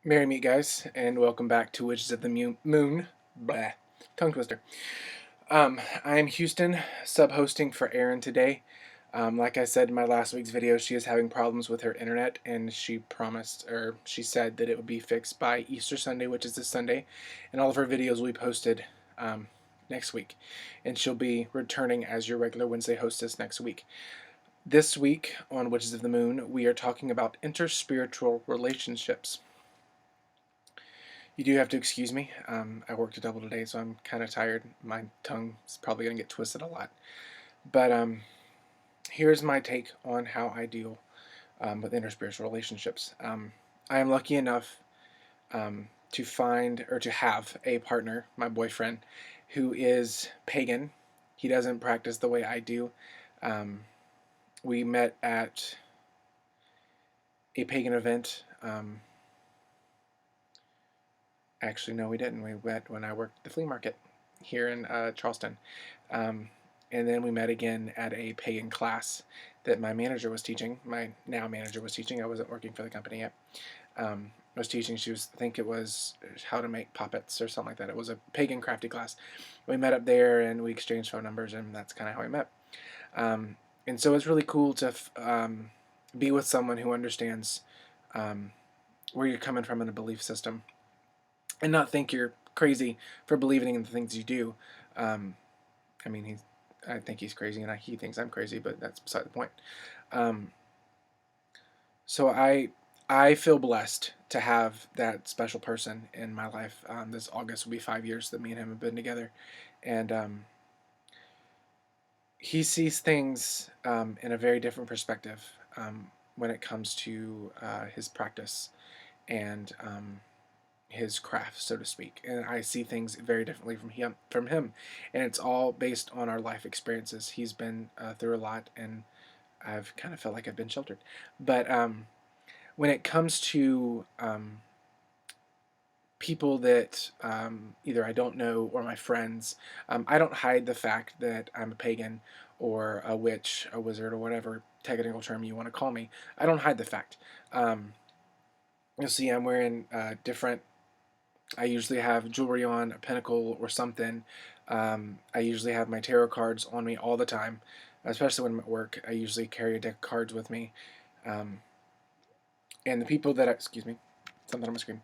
Merry meet, guys, and welcome back to Witches of the Moon. Blah. Tongue twister. I am Houston, sub-hosting for Erin today. Like I said in my last week's video, she is having problems with her internet, and she promised, or she said that it would be fixed by Easter Sunday, which is this Sunday, and all of her videos will be posted next week. And she'll be returning as your regular Wednesday hostess next week. This week on Witches of the Moon, we are talking about interspiritual relationships. You do have to excuse me. I worked a double today, so I'm kind of tired. My tongue is probably going to get twisted a lot. But here's my take on how I deal with interspiritual relationships. I am lucky enough to find or to have a partner, my boyfriend, who is pagan. He doesn't practice the way I do. We met at a pagan event. Actually, no, we didn't. We met when I worked at the flea market here in Charleston. And then we met again at a pagan class that my manager was teaching. My now manager was teaching. I wasn't working for the company yet. I was teaching. She was, I think it was how to make puppets or something like that. It was a pagan crafty class. We met up there and we exchanged phone numbers, and that's kind of how we met. And so it's really cool to be with someone who understands where you're coming from in a belief system, and not think you're crazy for believing in the things you do. I mean, I think he's crazy, and he thinks I'm crazy, but that's beside the point. So I feel blessed to have that special person in my life. This August will be 5 years that me and him have been together, and he sees things in a very different perspective when it comes to his practice and his craft, so to speak, and I see things very differently from him, and it's all based on our life experiences. He's been through a lot, and I've kind of felt like I've been sheltered. But when it comes to people that either I don't know or my friends, I don't hide the fact that I'm a pagan or a witch, a wizard, or whatever technical term you want to call me. I don't hide the fact. You'll see I'm wearing different. I usually have jewelry on, a pentacle or something. I usually have my tarot cards on me all the time, especially when I'm at work. I usually carry a deck of cards with me. And the people that, excuse me, something on my screen.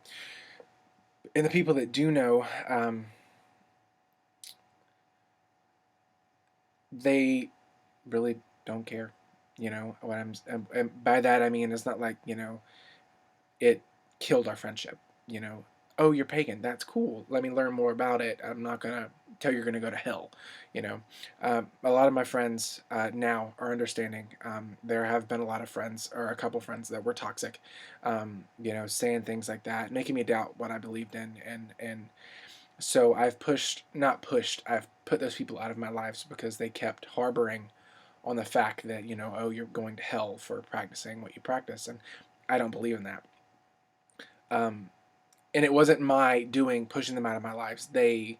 And the people that do know, they really don't care. You know, what and by that I mean, it's not like, it killed our friendship, you know. Oh, you're pagan. That's cool. Let me learn more about it. I'm not going to tell you're going to go to hell, you know. A lot of my friends now are understanding. There have been a lot of friends, or a couple friends, that were toxic, saying things like that, making me doubt what I believed in. And so I've put those people out of my lives because they kept harboring on the fact that, oh, you're going to hell for practicing what you practice. And I don't believe in that. And it wasn't my doing pushing them out of my lives. They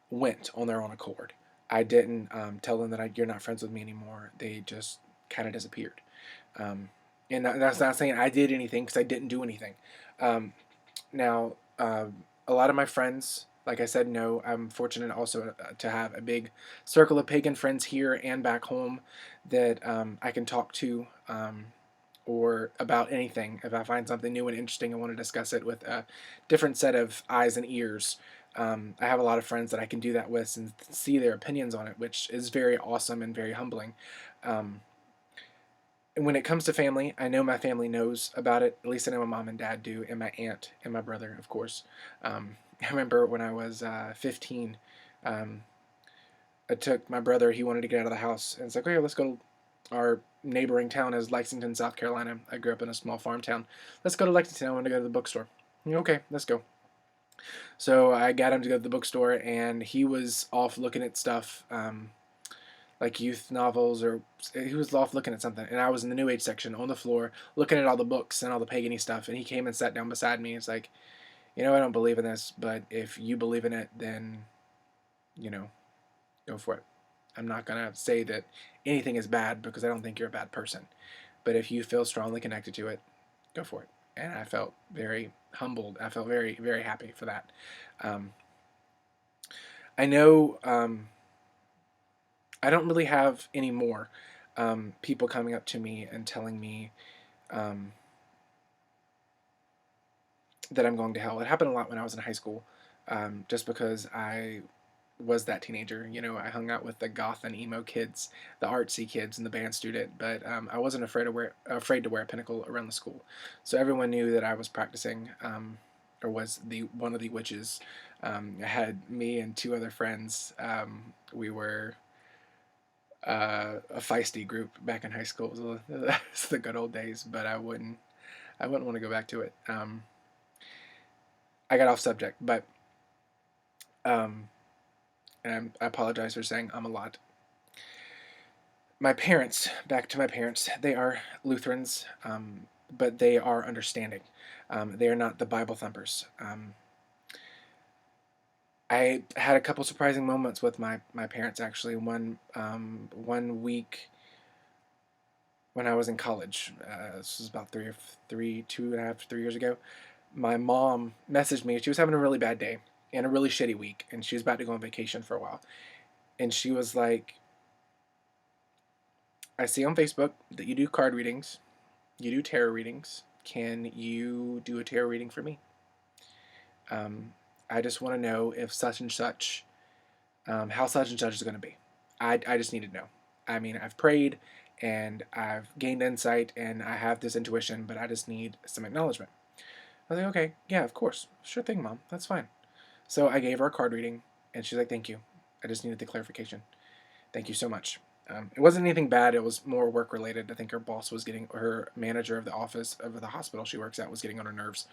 went on their own accord. I didn't tell them that you're not friends with me anymore. They just kind of disappeared. And that's not saying I did anything, because I didn't do anything. Now, a lot of my friends, like I said, no, I'm fortunate also to have a big circle of pagan friends here and back home that I can talk to. Or about anything. If I find something new and interesting, I want to discuss it with a different set of eyes and ears. I have a lot of friends that I can do that with and see their opinions on it, which is very awesome and very humbling. And when it comes to family, I know my family knows about it. At least I know my mom and dad do, and my aunt and my brother, of course. I remember when I was 15, I took my brother. He wanted to get out of the house, and it's like, okay, let's go. Our neighboring town is Lexington, South Carolina. I grew up in a small farm town. Let's go to Lexington. I want to go to the bookstore. Okay, let's go. So I got him to go to the bookstore, and he was off looking at stuff, like youth novels, or he was off looking at something. And I was in the New Age section on the floor looking at all the books and all the pagan-y stuff. And he came and sat down beside me. It's like, I don't believe in this, but if you believe in it, then, go for it. I'm not going to say that anything is bad, because I don't think you're a bad person. But if you feel strongly connected to it, go for it. and I felt very humbled. I felt very, very happy for that. Um, I know I don't really have any more people coming up to me and telling me um, that I'm going to hell. It happened a lot when I was in high school, just because I was that teenager. You know, I hung out with the goth and emo kids, the artsy kids, and the band student. But I wasn't afraid to wear a pinnacle around the school, so everyone knew that I was practicing, or was the one of the witches. I had me and two other friends. We were a feisty group back in high school. That's the good old days, but I wouldn't want to go back to it. I got off subject, but um, and I apologize for saying I'm a lot. My parents, back to my parents, they are Lutherans, but they are understanding. They are not the Bible thumpers. I had a couple surprising moments with my parents actually. One week when I was in college, this was about 2.5, 3 years ago. My mom messaged me. She was having a really bad day and a really shitty week, and she was about to go on vacation for a while. And she was like, I see on Facebook that you do card readings, you do tarot readings. Can you do a tarot reading for me? Um, I just want to know if such and such, how such and such is going to be. I just need to know. I mean, I've prayed and I've gained insight and I have this intuition, but I just need some acknowledgement. I was like, okay, yeah, of course. Sure thing, Mom. That's fine. So I gave her a card reading and she's like, thank you. I just needed the clarification. Thank you so much. It wasn't anything bad. It was more work related. I think her boss was getting, her manager of the office of the hospital she works at was getting on her nerves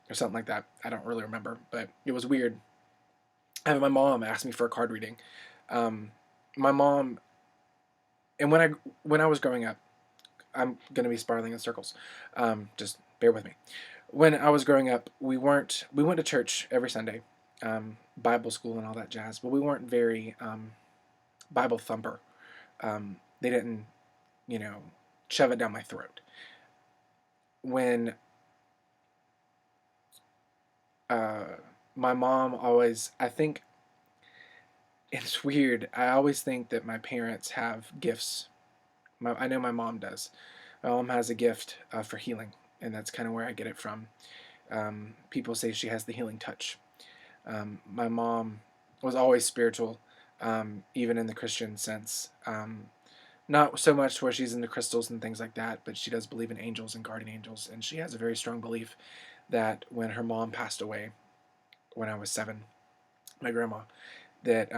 or something like that. I don't really remember, but it was weird. Having my mom ask me for a card reading. Um, my mom, and when I was growing up, I'm gonna be spiraling in circles. Just bear with me. When I was growing up, we went to church every Sunday, Bible school and all that jazz, but we weren't very Bible thumper. They didn't, you know, shove it down my throat. When uh, my mom always, I think it's weird. I always think that my parents have gifts. I know my mom does. My mom has a gift for healing, and that's kind of where I get it from. People say she has the healing touch. My mom was always spiritual, even in the Christian sense. Not so much where she's into crystals and things like that, but she does believe in angels and guardian angels, and she has a very strong belief that when her mom passed away, when I was 7, my grandma, that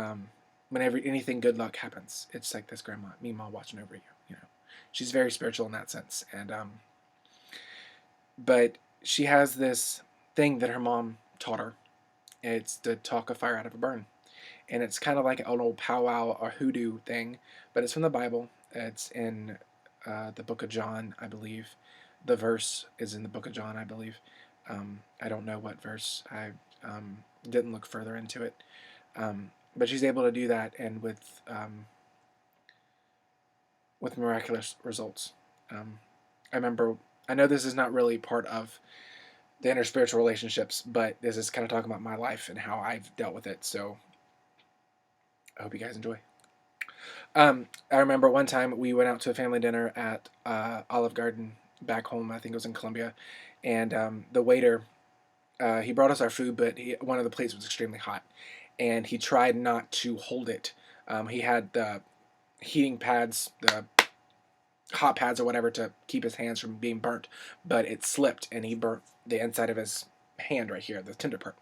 whenever anything good luck happens, it's like this grandma, me, mom watching over you. You know, she's very spiritual in that sense, and but she has this thing that her mom taught her. It's to talk a fire out of a burn, and it's kind of like an old powwow or hoodoo thing, but it's from the Bible. It's in the book of John, I believe. The verse is in the book of John, I believe. I don't know what verse. I didn't look further into it. But she's able to do that, and with miraculous results. I remember. I know this is not really part of the interspiritual relationships, but this is kind of talking about my life and how I've dealt with it. So I hope you guys enjoy. I remember one time we went out to a family dinner at Olive Garden back home. I think it was in Columbia, and the waiter he brought us our food, but one of the plates was extremely hot, and he tried not to hold it. He had the heating pads, the hot pads or whatever, to keep his hands from being burnt, but it slipped and he burnt the inside of his hand right here, the tender part.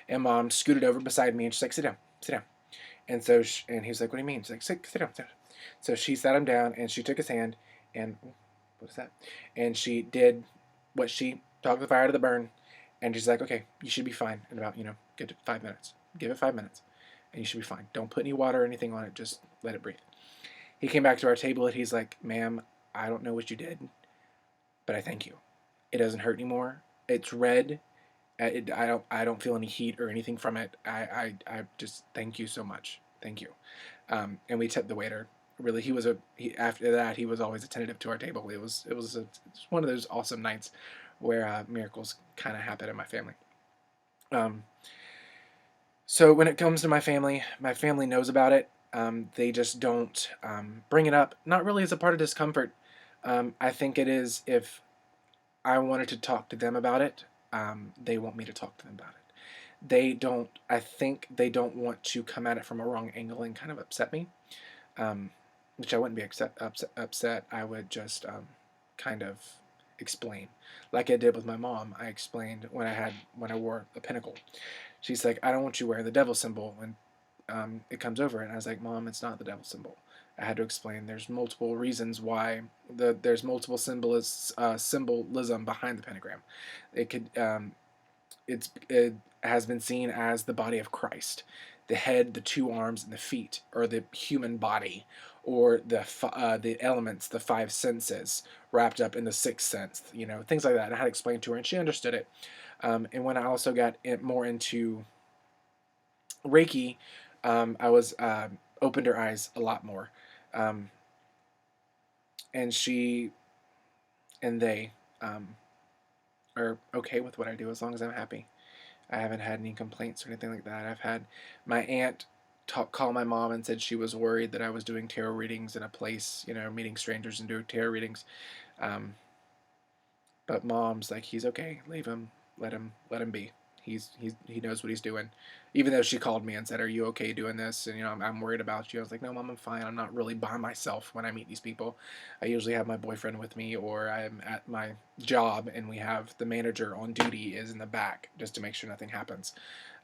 And Mom scooted over beside me and she's like, sit down, sit down. And so, and he was like, what do you mean? She's like, sit down, sit down. So she sat him down and she took his hand and, what is that? And she did what she talked the fire to the burn. And she's like, okay, you should be fine in about, get 5 minutes. Give it 5 minutes and you should be fine. Don't put any water or anything on it. Just let it breathe. He came back to our table and he's like, ma'am, I don't know what you did, but I thank you. It doesn't hurt anymore. It's red. I don't feel any heat or anything from it. I just thank you so much. Thank you. And we tipped the waiter. Really, after that he was always attentive to our table. It was one of those awesome nights where miracles kind of happen in my family. So when it comes to my family knows about it. They just don't bring it up, not really as a part of discomfort. I think it is if I wanted to talk to them about it, they want me to talk to them about it. They don't, I think they don't want to come at it from a wrong angle and kind of upset me, um, which I wouldn't be upset. I would just kind of explain. Like I did with my mom, I explained when I wore a pinnacle. She's like, I don't want you wearing the devil symbol when it comes over. And I was like, Mom, it's not the devil symbol. I had to explain there's multiple reasons why there's multiple symbolism behind the pentagram. It could it has been seen as the body of Christ. The head, the two arms, and the feet are the human body, or the elements, the five senses wrapped up in the sixth sense. Things like that. And I had to explain to her, and she understood it. And when I also got more into Reiki, I was opened her eyes a lot more, and she and they are okay with what I do as long as I'm happy. I haven't had any complaints or anything like that. I've had my aunt call my mom and said she was worried that I was doing tarot readings in a place, meeting strangers and doing tarot readings. Um, but mom's like, he's okay. Leave him. Let him be. He knows what he's doing. Even though she called me and said, "Are you okay doing this?" And I'm worried about you. I was like, "No, Mom, I'm fine. I'm not really by myself when I meet these people. I usually have my boyfriend with me, or I'm at my job and we have the manager on duty is in the back just to make sure nothing happens."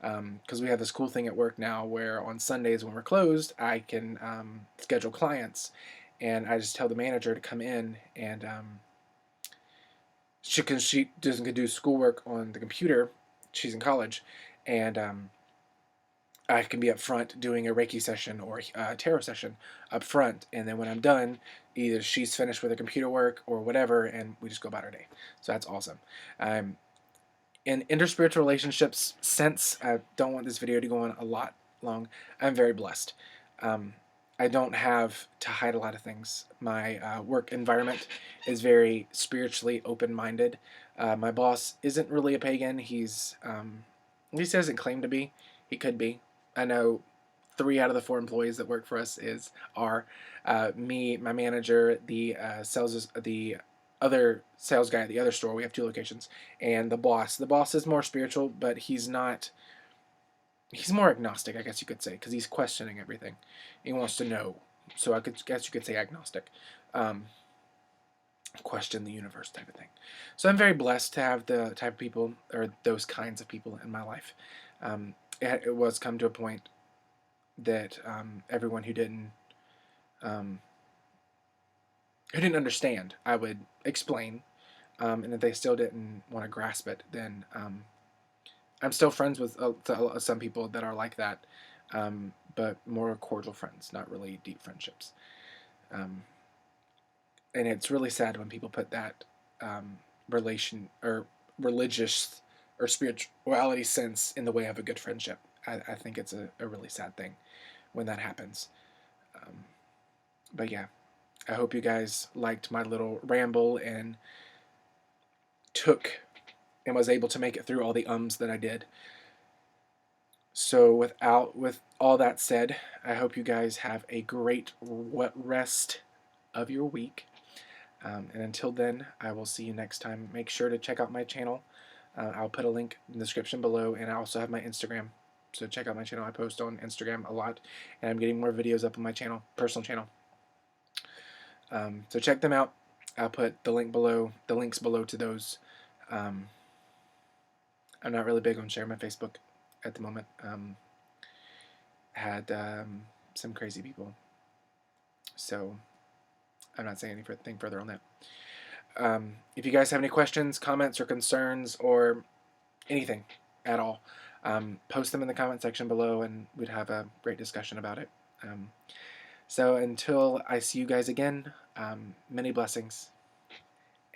Because we have this cool thing at work now where on Sundays when we're closed, I can schedule clients, and I just tell the manager to come in and she doesn't do schoolwork on the computer. She's in college, and I can be up front doing a Reiki session or a tarot session up front, and then when I'm done, either she's finished with her computer work or whatever, and we just go about our day. So that's awesome. In interspiritual relationships, since I don't want this video to go on a lot long, I'm very blessed. I don't have to hide a lot of things. My work environment is very spiritually open-minded. My boss isn't really a pagan. He doesn't claim to be. He could be. I know 3 out of the 4 employees that work for us are me, my manager, the the other sales guy at the other store. We have 2 locations, and the boss. The boss is more spiritual, but he's not. He's more agnostic, I guess you could say, because he's questioning everything. He wants to know. So I guess you could say agnostic. Question the universe type of thing. So I'm very blessed to have the type of people, or those kinds of people in my life. It was come to a point that everyone um, who didn't understand, I would explain, and if they still didn't want to grasp it, then I'm still friends with some people that are like that, but more cordial friends, not really deep friendships. And it's really sad when people put that relation or religious or spirituality sense in the way of a good friendship. I think it's a really sad thing when that happens. But yeah, I hope you guys liked my little ramble and was able to make it through all the ums that I did. So with all that said, I hope you guys have a great rest of your week. And until then, I will see you next time. Make sure to check out my channel. I'll put a link in the description below, and I also have my Instagram. So check out my channel. I post on Instagram a lot, and I'm getting more videos up on my channel, personal channel. So check them out. I'll put the links below to those. I'm not really big on sharing my Facebook at the moment. Had some crazy people, so I'm not saying anything further on that. If you guys have any questions, comments, or concerns, or anything at all, post them in the comment section below, and we'd have a great discussion about it. So until I see you guys again, many blessings,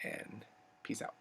and peace out.